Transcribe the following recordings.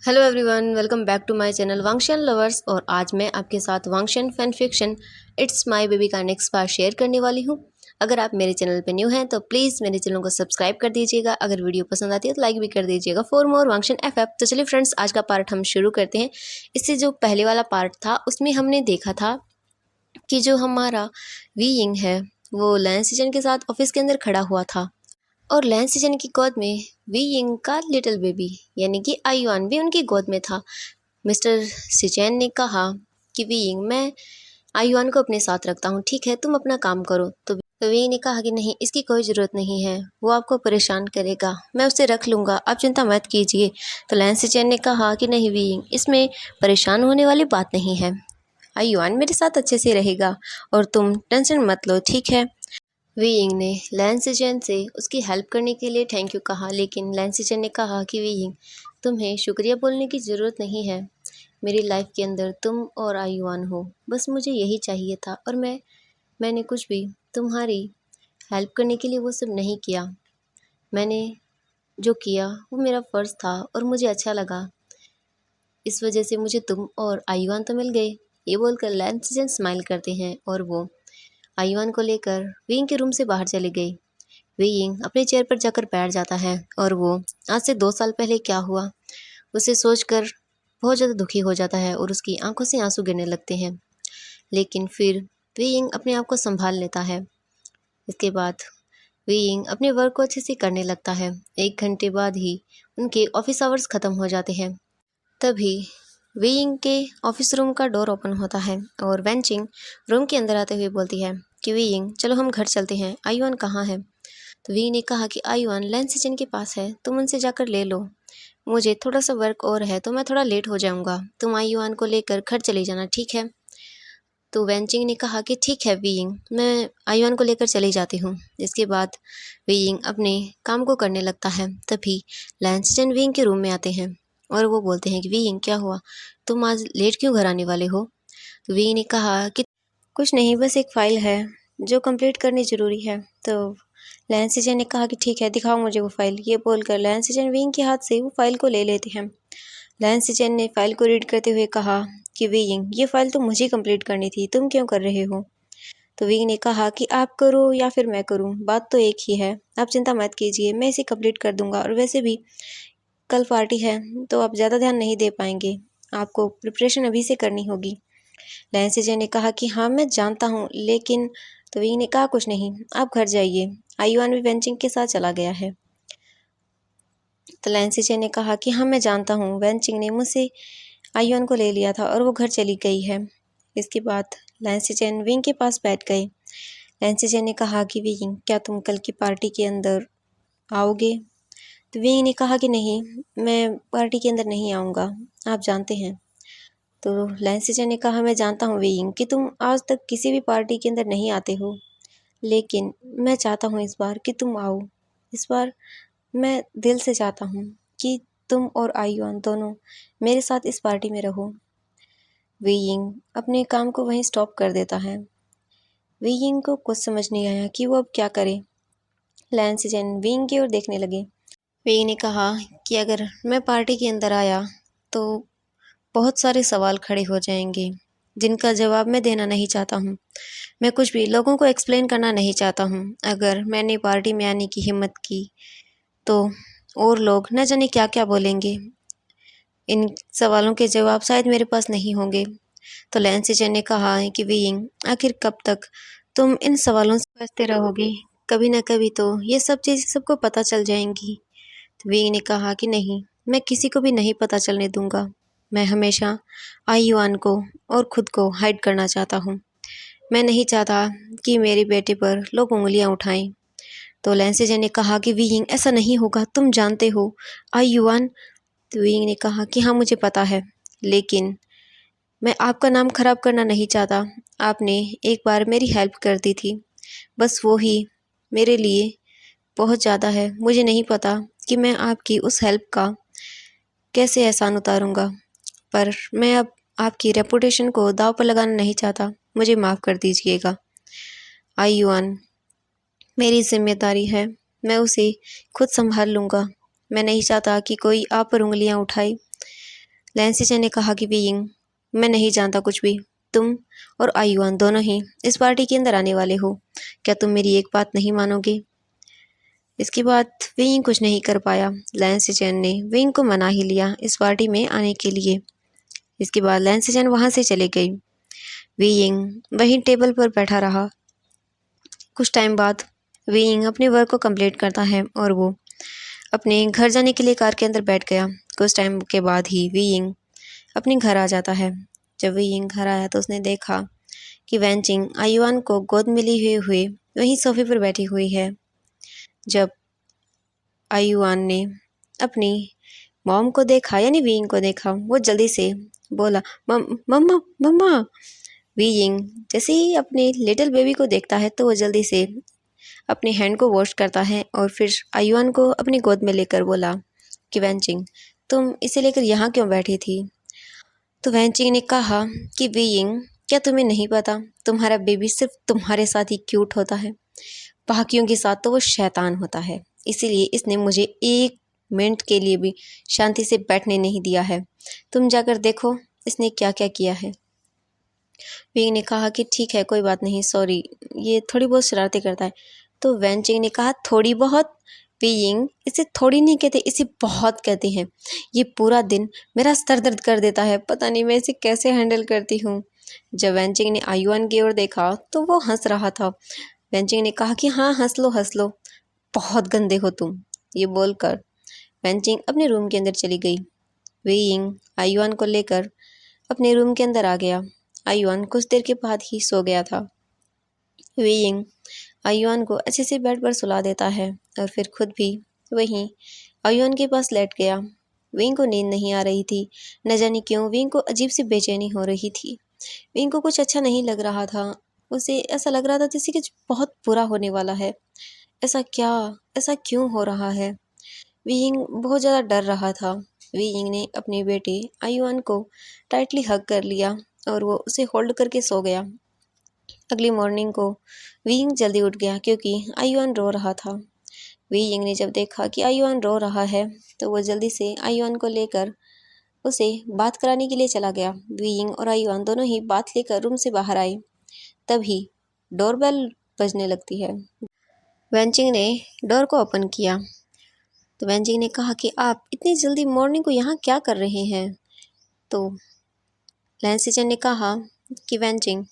Hello everyone, welcome back to my channel Wangxian lovers. और आज मैं आपके साथ Wangxian fan fiction it's my baby का नेक्स्ट पार्ट शेयर करने वाली हूँ। अगर आप मेरे चैनल पे न्यू हैं तो प्लीज़ मेरे चैनल को सब्सक्राइब कर दीजिएगा। अगर वीडियो पसंद आती है तो लाइक भी कर दीजिएगा फॉर मोर वांगशन एफएफ। तो चलिए फ्रेंड्स, आज का पार्ट हम शुरू करते हैं। इससे जो पहले वाला पार्ट था उसमें हमने देखा था कि जो हमारा वी यिंग है वो लैन सीजन के साथ ऑफिस के अंदर खड़ा हुआ था और लैन सीजन की गोद में वी यिंग का लिटिल बेबी यानी कि आयुआन भी उनकी गोद में था। मिस्टर सिचैन ने कहा कि वी यिंग, मैं आयुआन को अपने साथ रखता हूँ, ठीक है, तुम अपना काम करो। तो वी यिंग ने कहा कि नहीं, इसकी कोई ज़रूरत नहीं है, वो आपको परेशान करेगा, मैं उसे रख लूँगा, आप चिंता मत कीजिए। तो लैन सिचैन ने कहा कि नहीं वी यिंग, इसमें परेशान होने वाली बात नहीं है, आयुआन मेरे साथ अच्छे से रहेगा और तुम टेंशन मत लो, ठीक है। वी यिंग ने लैन सिचेन से उसकी हेल्प करने के लिए थैंक यू कहा, लेकिन लैन सिचेन ने कहा कि वी यिंग, तुम्हें शुक्रिया बोलने की ज़रूरत नहीं है, मेरी लाइफ के अंदर तुम और आयुआन हो, बस मुझे यही चाहिए था। और मैंने कुछ भी तुम्हारी हेल्प करने के लिए वो सब नहीं किया, मैंने जो किया वो मेरा फ़र्ज़ था और मुझे अच्छा लगा, इस वजह से मुझे तुम और आयुआन तो मिल गए। ये बोलकर लैन सिचेन स्माइल करते हैं और वो आयुआन को लेकर वी यिंग के रूम से बाहर चले गए। वी यिंग अपने चेयर पर जाकर बैठ जाता है और वो आज से 2 साल पहले क्या हुआ उसे सोचकर बहुत ज़्यादा दुखी हो जाता है और उसकी आंखों से आंसू गिरने लगते हैं। लेकिन फिर वी यिंग अपने आप को संभाल लेता है। इसके बाद वी यिंग अपने वर्क को अच्छे से करने लगता है। 1 घंटे बाद ही उनके ऑफिस आवर्स ख़त्म हो जाते हैं। तभी वी यिंग के ऑफिस रूम का डोर ओपन होता है और वेंचिंग रूम के अंदर आते हुए बोलती है कि वी यिंग, चलो हम घर चलते हैं, आयुआन कहाँ है। तो वी ने कहा कि आयुआन लैन सिचन के पास है, तुम उनसे जाकर ले लो, मुझे थोड़ा सा वर्क और है तो मैं थोड़ा लेट हो जाऊंगा, तुम आयुआन को लेकर घर चले जाना, ठीक है। तो वेंचिंग ने कहा कि ठीक है वीइंग, मैं आयुआन को लेकर चली जाती हूँ। इसके बाद वीइंग अपने काम को करने लगता है। तभी लैन सिचन वीइंग के रूम में आते हैं और वो बोलते हैं कि वीइंग, क्या हुआ, तुम आज लेट क्यों घर आने वाले हो। तो वीइंग ने कहा कि कुछ नहीं, बस एक फ़ाइल है जो कंप्लीट करनी ज़रूरी है। तो लैन सिचन ने कहा कि ठीक है, दिखाओ मुझे वो फ़ाइल। ये बोलकर लैन सिचन विंग के हाथ से वो फ़ाइल को ले लेते हैं। लैन सिचन ने फ़ाइल को रीड करते हुए कहा कि विंग, ये फ़ाइल तो मुझे कंप्लीट करनी थी, तुम क्यों कर रहे हो। तो विंग ने कहा कि आप करो या फिर मैं करूं, बात तो एक ही है, आप चिंता मत कीजिए, मैं इसे कंप्लीट कर दूंगा। और वैसे भी कल पार्टी है तो आप ज़्यादा ध्यान नहीं दे पाएंगे, आपको प्रिपरेशन अभी से करनी होगी। लैंसिजर ने कहा कि हाँ मैं जानता हूँ, लेकिन तो विंग ने कहा कुछ नहीं, आप घर जाइए, आयुआन भी वेंचिंग के साथ चला गया है। तो लैंसिजर ने कहा कि हाँ मैं जानता हूँ, वेंचिंग ने मुझसे आयुआन को ले लिया था और वो घर चली गई है। इसके बाद लैंसिजर विंग के पास बैठ गए। लैंसिजर ने कहा कि विंग, क्या तुम कल की पार्टी के अंदर आओगे। तो विंग ने कहा कि नहीं, मैं पार्टी के अंदर नहीं आऊँगा, आप जानते हैं। तो लैंसिजर ने कहा मैं जानता हूँ विंग कि तुम आज तक किसी भी पार्टी के अंदर नहीं आते हो, लेकिन मैं चाहता हूँ इस बार कि तुम आओ। इस बार मैं दिल से चाहता हूँ कि तुम और आयुआन दोनों मेरे साथ इस पार्टी में रहो। वी यिंग अपने काम को वहीं स्टॉप कर देता है। वी यिंग को कुछ समझ नहीं आया कि वो अब क्या करे। लैंस जैन वी यिंग की ओर देखने लगे। वी यिंग ने कहा कि अगर मैं पार्टी के अंदर आया तो बहुत सारे सवाल खड़े हो जाएंगे जिनका जवाब मैं देना नहीं चाहता हूँ। मैं कुछ भी लोगों को एक्सप्लेन करना नहीं चाहता हूँ। अगर मैंने पार्टी में आने की हिम्मत की तो और लोग न जाने क्या क्या बोलेंगे। इन सवालों के जवाब शायद मेरे पास नहीं होंगे। तो लैंसिजर ने कहा है कि वीइंग, आखिर कब तक तुम इन सवालों से बचते रहोगे, कभी न कभी तो ये सब चीज़ें सबको पता चल जाएंगी। तो वीइंग ने कहा कि नहीं, मैं किसी को भी नहीं पता चलने दूंगा, मैं हमेशा आयुआन को और खुद को हाइड करना चाहता हूँ। मैं नहीं चाहता कि मेरे बेटे पर लोग उंगलियां उठाएं। तो लैंसिजर ने कहा कि वीइंग, ऐसा नहीं होगा, तुम जानते हो आयुआन। तो वीइंग ने कहा कि हाँ मुझे पता है, लेकिन मैं आपका नाम खराब करना नहीं चाहता। आपने एक बार मेरी हेल्प कर दी थी, बस वो ही मेरे लिए बहुत ज़्यादा है। मुझे नहीं पता कि मैं आपकी उस हेल्प का कैसे एहसान उतारूँगा, पर मैं अब आपकी रेपुटेशन को दांव पर लगाना नहीं चाहता, मुझे माफ़ कर दीजिएगा। आयुआन मेरी जिम्मेदारी है, मैं उसे खुद संभाल लूँगा। मैं नहीं चाहता कि कोई आप पर उंगलियाँ उठाए। लैंसिचन ने कहा कि वीइंग, मैं नहीं जानता कुछ भी। तुम और आयुआन दोनों ही इस पार्टी के अंदर आने वाले हो। क्या तुम मेरी एक बात नहीं मानोगे? इसके बाद वीइंग कुछ नहीं कर पाया। लैंसिचन ने वीइंग को मना ही लिया इस पार्टी में आने के लिए। इसके बाद लैंसिचन वहाँ से चले गई। वीइंग वहीं टेबल पर बैठा रहा। कुछ टाइम बाद वीइंग अपने वर्क को कंप्लीट करता है और वो अपने घर जाने के लिए कार के अंदर बैठ गया। कुछ टाइम के बाद ही वीइंग अपने घर आ जाता है। जब वीइंग घर आया तो उसने देखा कि वैनचिंग आयुआन को गोद में लिए हुए वहीं सोफे पर बैठी हुई है। जब आयुआन ने अपनी मॉम को देखा, यानी वीइंग को देखा, वो जल्दी से बोला, मम्मा मम्मा। वीइंग जैसे ही अपने लिटिल बेबी को देखता है तो वो जल्दी से अपने हैंड को वॉश करता है और फिर आयुआन को अपनी गोद में लेकर बोला कि वैनचिंग, तुम इसे लेकर यहाँ क्यों बैठी थी? तो वैनचिंग ने कहा कि वीइंग, क्या तुम्हें नहीं पता तुम्हारा बेबी सिर्फ तुम्हारे साथ ही क्यूट होता है, बाकियों के साथ तो वो शैतान होता है। इसीलिए इसने मुझे एक मिनट के लिए भी शांति से बैठने नहीं दिया है। तुम जाकर देखो इसने क्या क्या किया है। वीइंग ने कहा कि ठीक है, कोई बात नहीं, सॉरी, ये थोड़ी बहुत शरारतें करता है। तो वैनचिंग ने कहा, थोड़ी बहुत? वीइंग, इसे थोड़ी नहीं कहते, इसे बहुत कहते हैं। ये पूरा दिन मेरा सर दर्द कर देता है, पता नहीं मैं इसे कैसे हैंडल करती हूँ। जब वैनचिंग ने आयुआन की ओर देखा तो वो हंस रहा था। वैनचिंग ने कहा कि हाँ, हंस लो हंस लो, बहुत गंदे हो तुम। ये बोलकर वैनचिंग अपने रूम के अंदर चली गई। वीइंग आयुआन को लेकर अपने रूम के अंदर आ गया। आयुआन कुछ देर के बाद ही सो गया था। वीइंग आयुआन को अच्छे से बेड पर सुला देता है और फिर खुद भी वहीं आयुआन के पास लेट गया। विंग को नींद नहीं आ रही थी। न जाने क्यों विंग को अजीब सी बेचैनी हो रही थी। विंग को कुछ अच्छा नहीं लग रहा था। उसे ऐसा लग रहा था जैसे कुछ बहुत बुरा होने वाला है। ऐसा क्या, ऐसा क्यों हो रहा है? विंग बहुत ज़्यादा डर रहा था। विंग ने अपने बेटे आयुआन को टाइटली हग कर लिया और वो उसे होल्ड करके सो गया। अगली मॉर्निंग को विंग जल्दी उठ गया क्योंकि आयुआन रो रहा था। विंग ने जब देखा कि आयुआन रो रहा है तो वो जल्दी से आयुआन को लेकर उसे बात कराने के लिए चला गया। विंग और आयुआन दोनों ही बात लेकर रूम से बाहर आए। तभी डोरबेल बजने लगती है। वेंचिंग ने डोर को ओपन किया तो वेंचिंग ने कहा कि आप इतनी जल्दी मॉर्निंग को यहाँ क्या कर रहे हैं? तो लैंसिचन ने कहा कि वेंचिंग,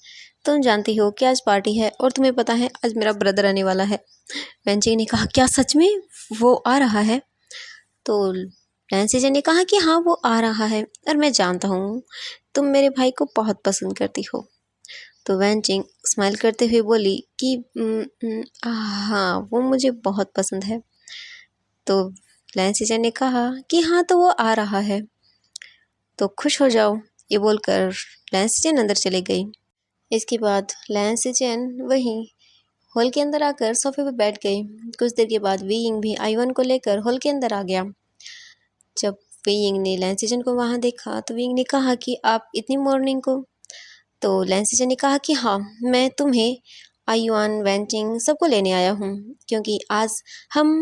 तुम जानती हो कि आज पार्टी है और तुम्हें पता है आज मेरा ब्रदर आने वाला है। वेंचिंग ने कहा, क्या सच में वो आ रहा है? तो लैंसिचन ने कहा कि हाँ, वो आ रहा है और मैं जानता हूँ तुम मेरे भाई को बहुत पसंद करती हो। तो वेंचिंग स्माइल करते हुए बोली कि हाँ, वो मुझे बहुत पसंद है। तो लैंसिचन ने कहा कि हाँ, तो वो आ रहा है तो खुश हो जाओ। ये बोलकर लैंसिचन अंदर चले गई। इसके बाद लैंसिचन वहीं हॉल के अंदर आकर सोफे पर बैठ गई। कुछ देर के बाद वीइंग भी आयुआन को लेकर हॉल के अंदर आ गया। जब वीइंग ने लैंसिचन को वहाँ देखा तो वीइंग ने कहा कि आप इतनी मॉर्निंग को? तो लैंसिचन ने कहा कि हाँ, मैं तुम्हें, आयुआन, वेंचिंग सबको लेने आया हूँ क्योंकि आज हम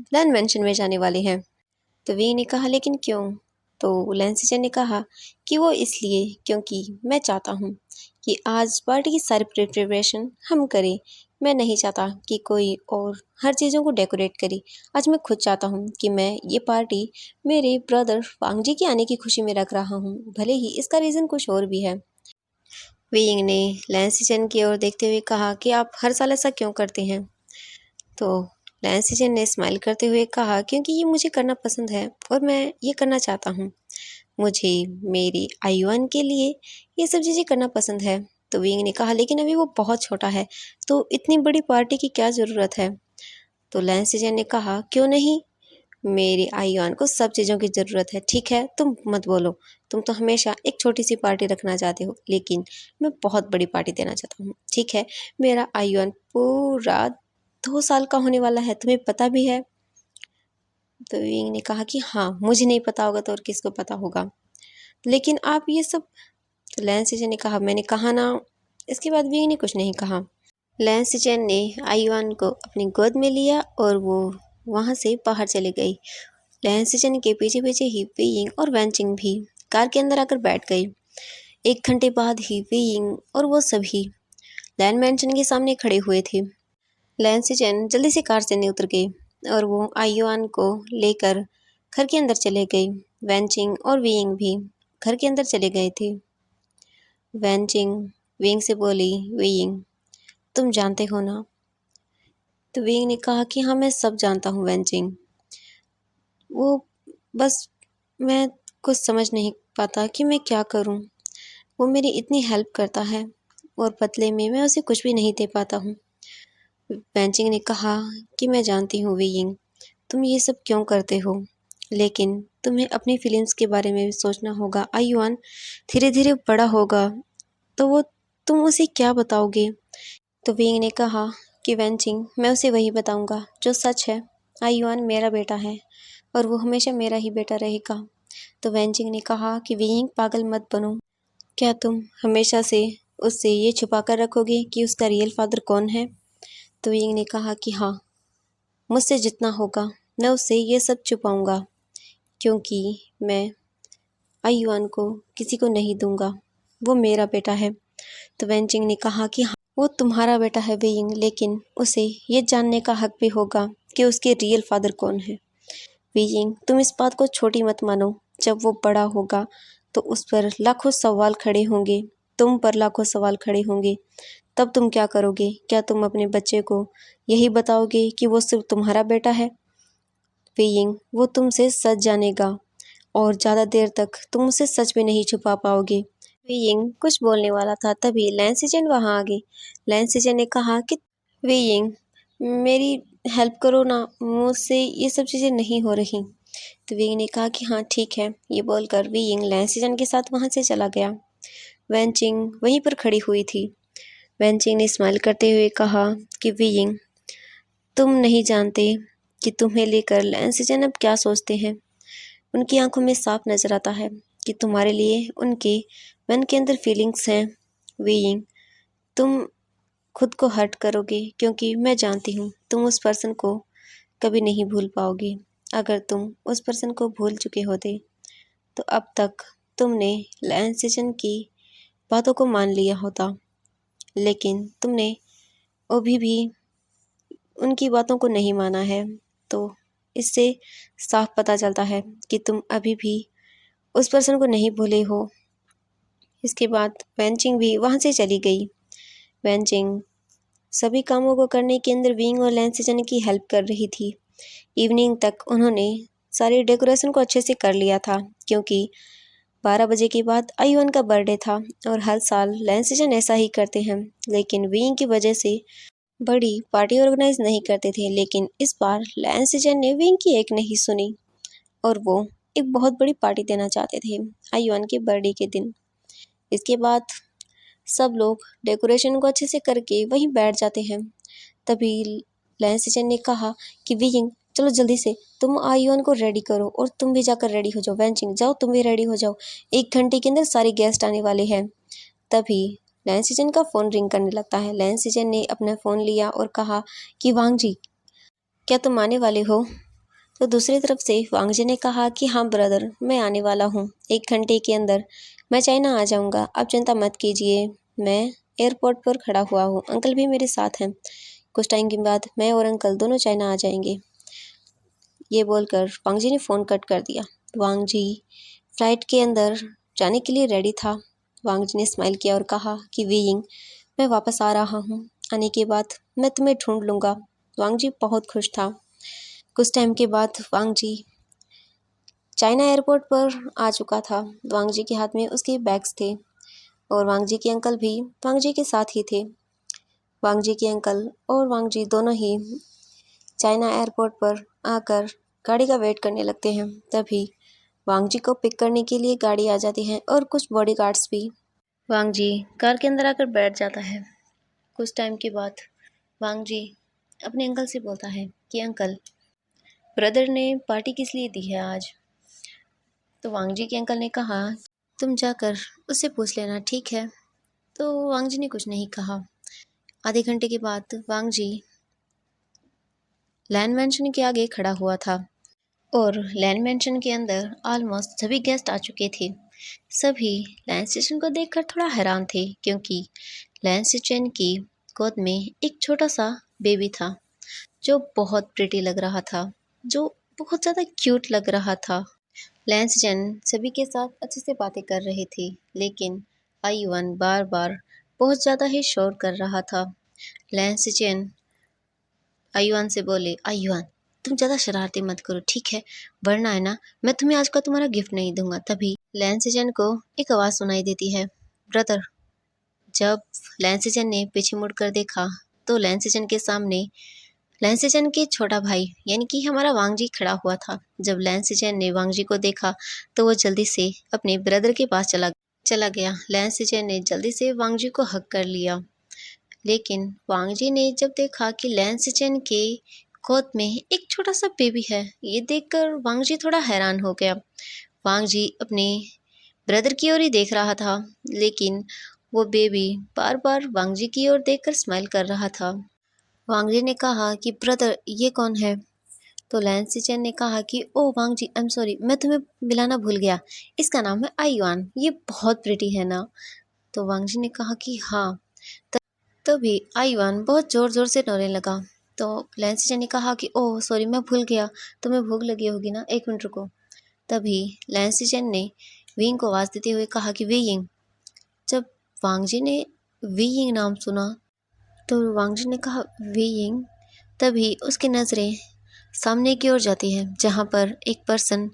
प्लान मेंशन में जाने वाले हैं। तो वी ने कहा, लेकिन क्यों? तो लैंसिचन ने कहा कि वो इसलिए क्योंकि मैं चाहता हूँ कि आज पार्टी की सारी प्रिपरेशन हम करें। मैं नहीं चाहता कि कोई और हर चीज़ों को डेकोरेट करे। आज मैं खुद चाहता हूँ कि मैं ये पार्टी मेरे ब्रदर वांगजी के आने की खुशी में रख रहा हूँ, भले ही इसका रीज़न कुछ और भी है। वीइंग ने लैंसिचन की ओर देखते हुए कहा कि आप हर साल ऐसा क्यों करते हैं? तो लैंसिचन ने स्माइल करते हुए कहा, क्योंकि ये मुझे करना पसंद है और मैं ये करना चाहता हूँ। मुझे मेरे आयुआन के लिए ये सब चीज़ें करना पसंद है। तो विंग ने कहा, लेकिन अभी वो बहुत छोटा है तो इतनी बड़ी पार्टी की क्या ज़रूरत है? तो लैंसिचन ने कहा, क्यों नहीं, मेरे आयुआन को सब चीज़ों की ज़रूरत है। ठीक है, तुम मत बोलो, तुम तो हमेशा एक छोटी सी पार्टी रखना चाहते हो, लेकिन मैं बहुत बड़ी पार्टी देना चाहता हूँ। ठीक है, मेरा आयुआन पूरा 2 साल का होने वाला है, तुम्हें पता भी है? तो विंग ने कहा कि हाँ, मुझे नहीं पता होगा तो और किसको पता होगा, लेकिन आप ये सब। तो लैंसिचन ने कहा, मैंने कहा ना। इसके बाद विंग ने कुछ नहीं कहा। लैंसिचन ने आयुआन को अपनी गोद में लिया और वो वहाँ से बाहर चली गई। लैन सिचन के पीछे पीछे ही वी यिंग और वैन चिंग भी कार के अंदर आकर बैठ गई। 1 घंटे बाद ही वी यिंग और वो सभी लैन मैंशन के सामने खड़े हुए थे। लैन सिचन जल्दी से कार से नहीं उतर गई और वो आयुआन को लेकर घर के अंदर चले गई। वैन चिंग और वी यिंग भी घर के अंदर चले गए थे। वैन चिंग वी यिंग से बोली, वी यिंग तुम जानते हो ना? तो वी यिंग ने कहा कि हाँ मैं सब जानता हूँ वैन चिंग। वो बस मैं कुछ समझ नहीं पाता कि मैं क्या करूं। वो मेरी इतनी हेल्प करता है और बदले में मैं उसे कुछ भी नहीं दे पाता हूँ। वैनचिंग ने कहा कि मैं जानती हूँ वी यिंग, तुम ये सब क्यों करते हो, लेकिन तुम्हें अपनी फीलिंग्स के बारे में भी सोचना होगा। आयुआन धीरे धीरे बड़ा होगा तो वो तुम उसे क्या बताओगे? तो वी यिंग ने कहा कि वैनचिंग मैं उसे वही बताऊंगा जो सच है। आयुआन मेरा बेटा है और वो हमेशा मेरा ही बेटा रहेगा। तो वैनचिंग ने कहा कि वी यिंग पागल मत बनो। क्या तुम हमेशा से उससे ये छुपा कर रखोगे कि उसका रियल फादर कौन है? तो वी यिंग ने कहा कि हाँ, मुझसे जितना होगा मैं उससे ये सब छुपाऊंगा, क्योंकि मैं आयुआन को किसी को नहीं दूंगा। वो मेरा बेटा है। तो वैनचिंग ने कहा कि हाँ, वो तुम्हारा बेटा है वी यिंग, लेकिन उसे ये जानने का हक भी होगा कि उसके रियल फादर कौन है। वी यिंग तुम इस बात को छोटी मत मानो। जब वो बड़ा होगा तो उस पर लाखों सवाल खड़े होंगे, तुम पर लाखों सवाल खड़े होंगे। तब तुम क्या करोगे? क्या तुम अपने बच्चे को यही बताओगे कि वो सिर्फ तुम्हारा बेटा है? वी यिंग वो तुमसे सच जानेगा और ज़्यादा देर तक तुम उसे सच भी नहीं छुपा पाओगे। वी यिंग कुछ बोलने वाला था तभी लैन सिजन वहाँ आ गई। लैन सिजन ने कहा कि वी यिंग मेरी हेल्प करो ना, मुझसे ये सब चीज़ें नहीं हो रही। तो वी यिंग ने कहा कि हाँ ठीक है। ये बोलकर वी यिंग लैन सिजन के साथ वहाँ से चला गया। वैन चिंग वहीं पर खड़ी हुई थी। वैन चिंग ने स्माइल करते हुए कहा कि वी यिंग तुम नहीं जानते कि तुम्हें लेकर लैन सिजन अब क्या सोचते हैं। उनकी आंखों में साफ नजर आता है कि तुम्हारे लिए उनके मन के अंदर फीलिंग्स हैं। वी यिंग तुम खुद को हर्ट करोगे, क्योंकि मैं जानती हूँ तुम उस पर्सन को कभी नहीं भूल पाओगे। अगर तुम उस पर्सन को भूल चुके होते तो अब तक तुमने लैन सिजन की बातों को मान लिया होता, लेकिन तुमने अभी भी उनकी बातों को नहीं माना है। तो इससे साफ पता चलता है कि तुम अभी भी उस पर्सन को नहीं भूले हो। इसके बाद वैनचिंग भी वहाँ से चली गई। वैनचिंग सभी कामों को करने के अंदर विंग और लैन सिजन की हेल्प कर रही थी। इवनिंग तक उन्होंने सारी डेकोरेशन को अच्छे से कर लिया था, क्योंकि 12 बजे के बाद आयुअन का बर्थडे था और हर साल लैन सिजन ऐसा ही करते हैं, लेकिन विंग की वजह से बड़ी पार्टी ऑर्गेनाइज नहीं करते थे। लेकिन इस बार लैन सिजन ने विंग की एक नहीं सुनी और वो एक बहुत बड़ी पार्टी देना चाहते थे आयुअन के बर्थडे के दिन। इसके बाद सब लोग डेकोरेशन को अच्छे से करके वहीं बैठ जाते हैं। तभी लैन सिजन ने कहा कि विंग चलो जल्दी से तुम आयुअन को रेडी करो और तुम भी जाकर रेडी हो जाओ। वैनचिंग जाओ तुम भी रेडी हो जाओ, 1 घंटे के अंदर सारे गेस्ट आने वाले हैं। तभी लैन सिजन का फ़ोन रिंग करने लगता है। लैन सिजन ने अपना फ़ोन लिया और कहा कि वांग जी क्या तुम आने वाले हो? तो दूसरी तरफ से वांग जी ने कहा कि हाँ ब्रदर मैं आने वाला हूँ, 1 घंटे के अंदर मैं चाइना आ जाऊँगा, आप चिंता मत कीजिए। मैं एयरपोर्ट पर खड़ा हुआ हूँ, अंकल भी मेरे साथ हैं। कुछ टाइम के बाद मैं और अंकल दोनों चाइना आ जाएंगे। ये बोलकर वांग जी ने फ़ोन कट कर दिया। वांग जी फ्लाइट के अंदर जाने के लिए रेडी था। वांग जी ने स्माइल किया और कहा कि वी यिंग मैं वापस आ रहा हूँ, आने के बाद मैं तुम्हें ढूंढ लूँगा। वांग जी बहुत खुश था। कुछ टाइम के बाद वांग जी चाइना एयरपोर्ट पर आ चुका था। वांग जी के हाथ में उसके बैग्स थे और वांग जी के अंकल भी वांग जी के साथ ही थे। वांग जी के अंकल और वांग जी दोनों ही चाइना एयरपोर्ट पर आकर गाड़ी का वेट करने लगते हैं। तभी वांग जी को पिक करने के लिए गाड़ी आ जाती है और कुछ बॉडीगार्ड्स भी। वांग जी कार के अंदर आकर बैठ जाता है। कुछ टाइम के बाद वांग जी अपने अंकल से बोलता है कि अंकल ब्रदर ने पार्टी किस लिए दी है आज? तो वांग जी के अंकल ने कहा तुम जाकर उससे पूछ लेना, ठीक है? तो वांग जी ने कुछ नहीं कहा। आधे घंटे के बाद वांग जी लैन मैंशन के आगे खड़ा हुआ था। और लैन मेंशन के अंदर ऑलमोस्ट सभी गेस्ट आ चुके थे। सभी लैंस चेन को देखकर थोड़ा हैरान थे क्योंकि लैंस चेन की गोद में एक छोटा सा बेबी था जो बहुत प्रिटी लग रहा था, जो बहुत ज़्यादा क्यूट लग रहा था। लैंस चेन सभी के साथ अच्छे से बातें कर रहे थे, लेकिन आयुआन बार बार बहुत ज़्यादा ही शोर कर रहा था। लैंस चेन आयुआन से बोले, आयुआन तुम ज़्यादा शरारती मत करो, ठीक है, वरना है ना मैं तुम्हें आज का तुम्हारा गिफ्ट नहीं दूंगा। तभी लैंस चेन को एक आवाज़ सुनाई देती है, ब्रदर। जब लैंस चेन ने पीछे मुड़कर देखा तो लैंस चेन के सामने लैंस चेन के छोटा भाई यानी कि हमारा वांगजी खड़ा हुआ था। जब लैंस चेन ने वांगजी को देखा तो वो जल्दी से अपने ब्रदर के पास चला गया। लैंस चेन ने जल्दी से वांगजी को हग कर लिया, लेकिन वांगजी ने जब देखा कि लैंस चेन के गोद में एक छोटा सा बेबी है, ये देखकर वांगजी थोड़ा हैरान हो गया। वांगजी अपने ब्रदर की ओर ही देख रहा था, लेकिन वो बेबी बार बार वांगजी की ओर देखकर स्माइल कर रहा था। वांगजी ने कहा कि ब्रदर ये कौन है? तो लैंस चेन ने कहा कि ओ वांगजी, आई एम सॉरी, मैं तुम्हें मिलाना भूल गया, इसका नाम है आयुआन, ये बहुत प्रिटी है ना? तो वांगजी ने कहा कि हाँ। तभी आयुआन बहुत ज़ोर ज़ोर से रोने लगा। तो लैंस चेन ने कहा कि ओह सॉरी, मैं भूल गया, तुम्हें भूख लगी होगी ना, एक मिनट रुको। तभी लैंस चेन ने विंग को आवाज़ देते हुए कहा कि विंग। जब वांगजी ने विंग नाम सुना तो वांगजी ने कहा विंग। तभी उसकी नज़रें सामने की ओर जाती है जहाँ पर एक पर्सन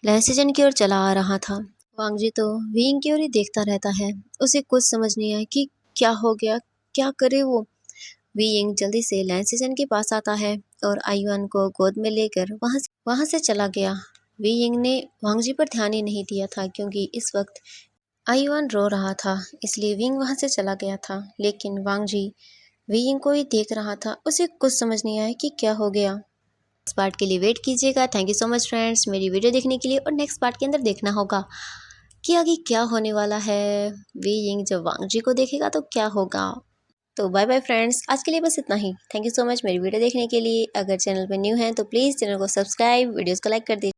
लैंस चेन की ओर चला आ रहा था। वांगजी तो विंग की ओर ही देखता रहता है, उसे कुछ समझ नहीं आया कि क्या हो गया, क्या करे वो। विंग जल्दी से लैंस चेन के पास आता है और आयुआन को गोद में लेकर वहां से चला गया। विंग ने वांगजी पर ध्यान ही नहीं दिया था क्योंकि इस वक्त आयुआन रो रहा था, इसलिए विंग वहां से चला गया था। लेकिन वांगजी विंग को ही देख रहा था, उसे कुछ समझ नहीं आया कि क्या हो गया। नेक्स्ट पार्ट के लिए वेट कीजिएगा। Thank you so much friends मेरी वीडियो देखने के लिए। और नेक्स्ट पार्ट के अंदर देखना होगा कि आगे क्या होने वाला है। विंग जब वांगजी को देखेगा तो क्या होगा। तो बाय बाय फ्रेंड्स, आज के लिए बस इतना ही। थैंक यू सो मच मेरी वीडियो देखने के लिए। अगर चैनल पर न्यू है तो प्लीज़ चैनल को सब्सक्राइब, वीडियोस को लाइक कर दीजिए।